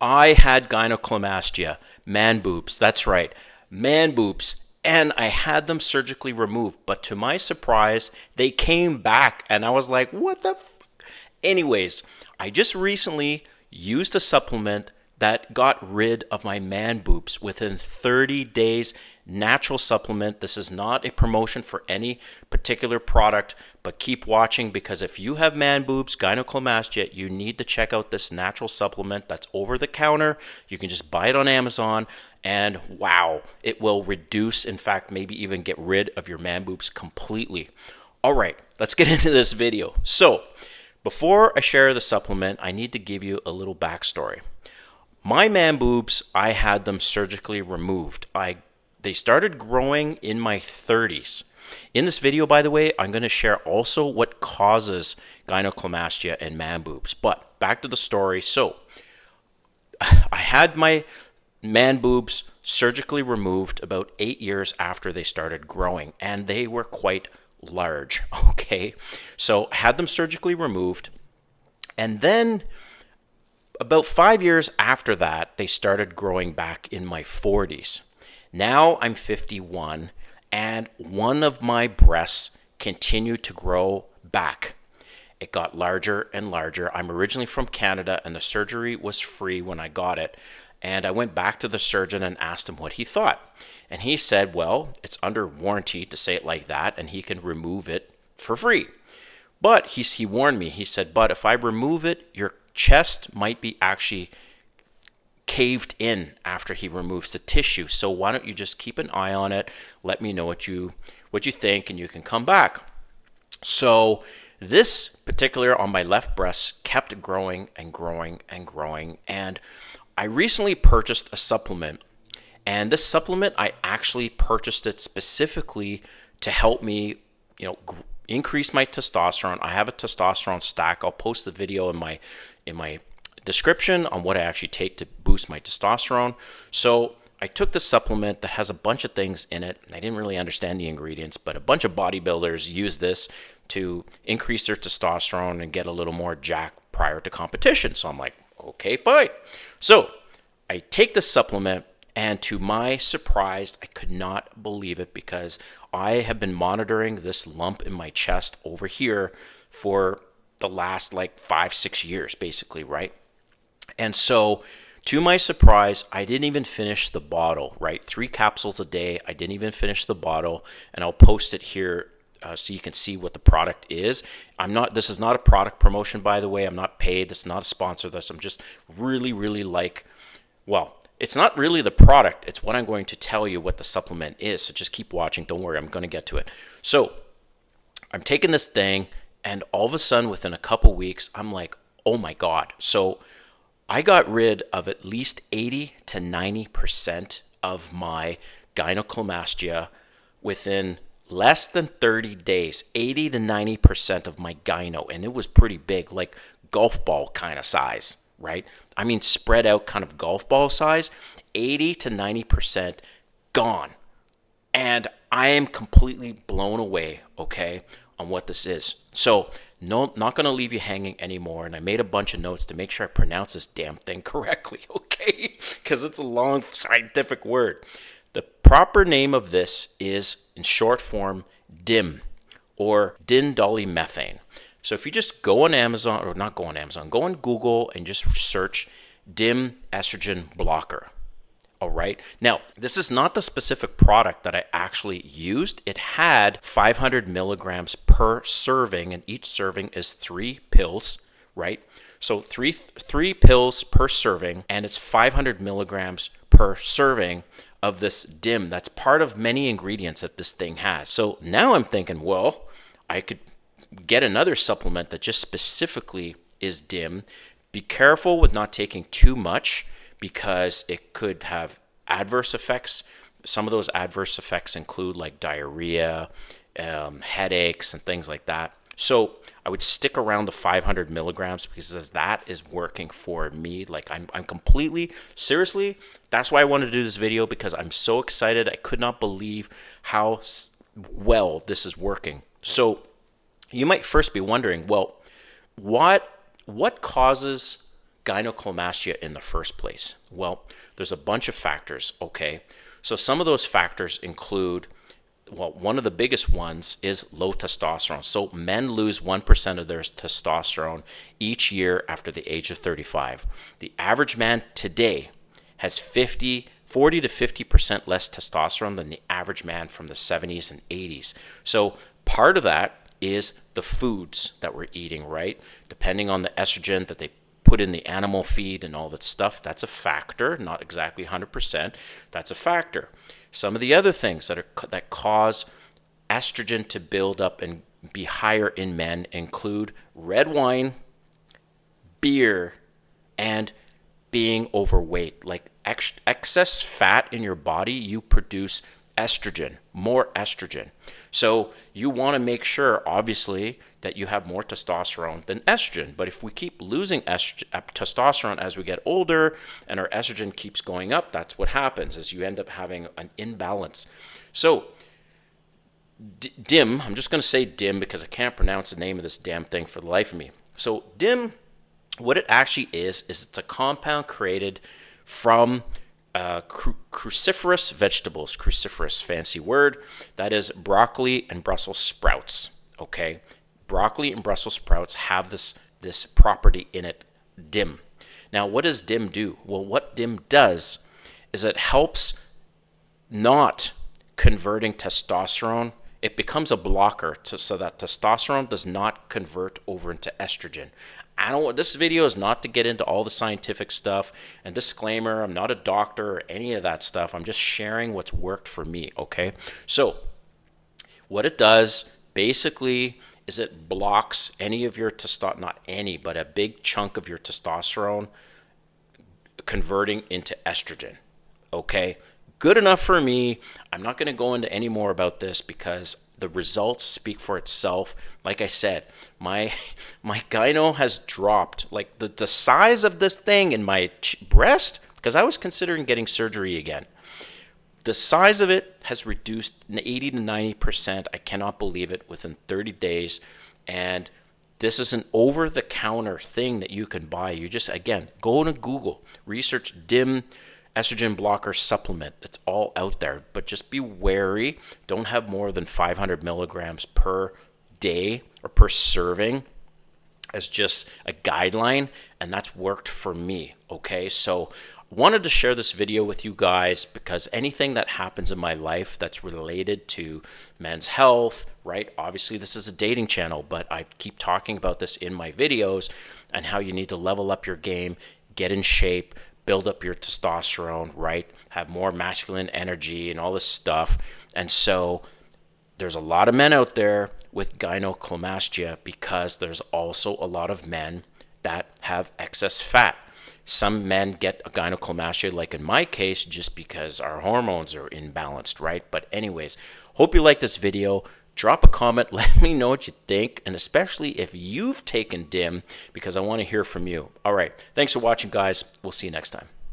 I had gynecomastia, man boobs. That's right, man boobs. And I had them surgically removed. But to my surprise, they came back. And I was like, what the Anyways, I just recently used a supplement that got rid of my man boobs within 30 days. Natural supplement. This is not a promotion for any particular product, but keep watching, because if you have man boobs, gynecomastia, you need to check out this natural supplement that's over the counter. You can just buy it on Amazon, and wow, it will reduce, in fact, maybe even get rid of your man boobs completely. All right, let's get into this video. So, before I share the supplement, I need to give you a little backstory. My man boobs, I had them surgically removed. They started growing in my 30s. In this video, by the way, I'm going to share also what causes gynecomastia and man boobs. But back to the story. So, I had my man boobs surgically removed about 8 years after they started growing, and they were quite large, okay? So, I had them surgically removed, and then about 5 years after that, they started growing back in my 40s. Now I'm 51, and one of my breasts continued to grow back. It got larger and larger. I'm originally from Canada, and the surgery was free when I got it. And I went back to the surgeon and asked him what he thought. And he said, well, it's under warranty, to say it like that, and he can remove it for free. But he warned me. He said, but if I remove it, your chest might be actually caved in after he removes the tissue. So why don't you just keep an eye on it? Let me know what you think, and you can come back. So this particular on my left breast kept growing and growing and growing. And I recently purchased a supplement. And this supplement, I actually purchased it specifically to help me, increase my testosterone. I have a testosterone stack. I'll post the video in my description on what I actually take to boost my testosterone. So I took this supplement that has a bunch of things in it. I didn't really understand the ingredients, but a bunch of bodybuilders use this to increase their testosterone and get a little more jacked prior to competition. So I'm like, okay, fine. So I take this supplement, and to my surprise, I could not believe it, because I have been monitoring this lump in my chest over here for the last 5-6 years, basically, right? And so, to my surprise, I didn't even finish the bottle, right? 3 capsules a day. I didn't even finish the bottle, and I'll post it here so you can see what the product is. This is not a product promotion, by the way. I'm not paid. This is not a sponsor. I'm just really, really it's not really the product. It's what I'm going to tell you what the supplement is. So just keep watching. Don't worry. I'm going to get to it. So I'm taking this thing, and all of a sudden, within a couple weeks, I'm like, oh my God. So I got rid of at least 80 to 90% of my gynecomastia within less than 30 days. 80 to 90% of my gyno, and it was pretty big, like golf ball kind of size, right? I mean, spread out kind of golf ball size. 80 to 90% gone. And I am completely blown away, okay, on what this is. So, no, not going to leave you hanging anymore. And I made a bunch of notes to make sure I pronounce this damn thing correctly, okay? Because it's a long scientific word. The proper name of this is, in short form, DIM, or dindolymethane. So if you just go on Amazon, or not go on Amazon, go on Google and just search DIM estrogen blocker. All right. Now, this is not the specific product that I actually used. It had 500 milligrams per serving, and each serving is 3 pills, right? So three pills per serving, and it's 500 milligrams per serving of this DIM. That's part of many ingredients that this thing has. So now I'm thinking, well, I could get another supplement that just specifically is DIM. Be careful with not taking too much, because it could have adverse effects. Some of those adverse effects include like diarrhea, headaches, and things like that. So I would stick around the 500 milligrams, because that is working for me. Like I'm completely, seriously, that's why I wanted to do this video, because I'm so excited. I could not believe how well this is working. So you might first be wondering, well, what causes gynecomastia in the first place? Well, there's a bunch of factors, okay? So some of those factors include, well, one of the biggest ones is low testosterone. So men lose 1% of their testosterone each year after the age of 35. The average man today has 40 to 50% less testosterone than the average man from the 70s and 80s. So part of that is the foods that we're eating, right? Depending on the estrogen that they put in the animal feed and all that stuff, that's a factor. Not exactly 100%. That's a factor. Some of the other things that cause estrogen to build up and be higher in men include red wine, beer, and being overweight. Like excess fat in your body, you produce estrogen, more estrogen. So you want to make sure, obviously, that you have more testosterone than estrogen. But if we keep losing testosterone as we get older and our estrogen keeps going up, that's what happens, is you end up having an imbalance. So DIM, I'm just going to say DIM because I can't pronounce the name of this damn thing for the life of me. So DIM, what it actually is it's a compound created from cruciferous vegetables. Cruciferous, fancy word. That is broccoli and Brussels sprouts. Okay, broccoli and Brussels sprouts have this property in it, DIM. Now, what does DIM do? Well, what DIM does is it helps not converting testosterone. It becomes a blocker so that testosterone does not convert over into estrogen. This video is not to get into all the scientific stuff, and disclaimer, I'm not a doctor or any of that stuff. I'm just sharing what's worked for me, okay? So what it does basically is it blocks any of your testosterone, not any, but a big chunk of your testosterone converting into estrogen, okay? Good enough for me. I'm not going to go into any more about this because the results speak for itself. Like I said, my gyno has dropped. Like the size of this thing in my breast, because I was considering getting surgery again. The size of it has reduced 80 to 90%. I cannot believe it, within 30 days. And this is an over-the-counter thing that you can buy. You just, again, go to Google, research DIM estrogen blocker supplement. It's all out there, but just be wary. Don't have more than 500 milligrams per day or per serving as just a guideline, and that's worked for me, okay? So wanted to share this video with you guys because anything that happens in my life that's related to men's health, right? Obviously, this is a dating channel, but I keep talking about this in my videos and how you need to level up your game, get in shape, build up your testosterone, right? Have more masculine energy and all this stuff. And so there's a lot of men out there with gynecomastia because there's also a lot of men that have excess fat. Some men get a gynecomastia, like in my case, just because our hormones are imbalanced, right? But anyways, hope you like this video. Drop a comment, let me know what you think, and especially if you've taken DIM, because I want to hear from you. All right, thanks for watching, guys. We'll see you next time.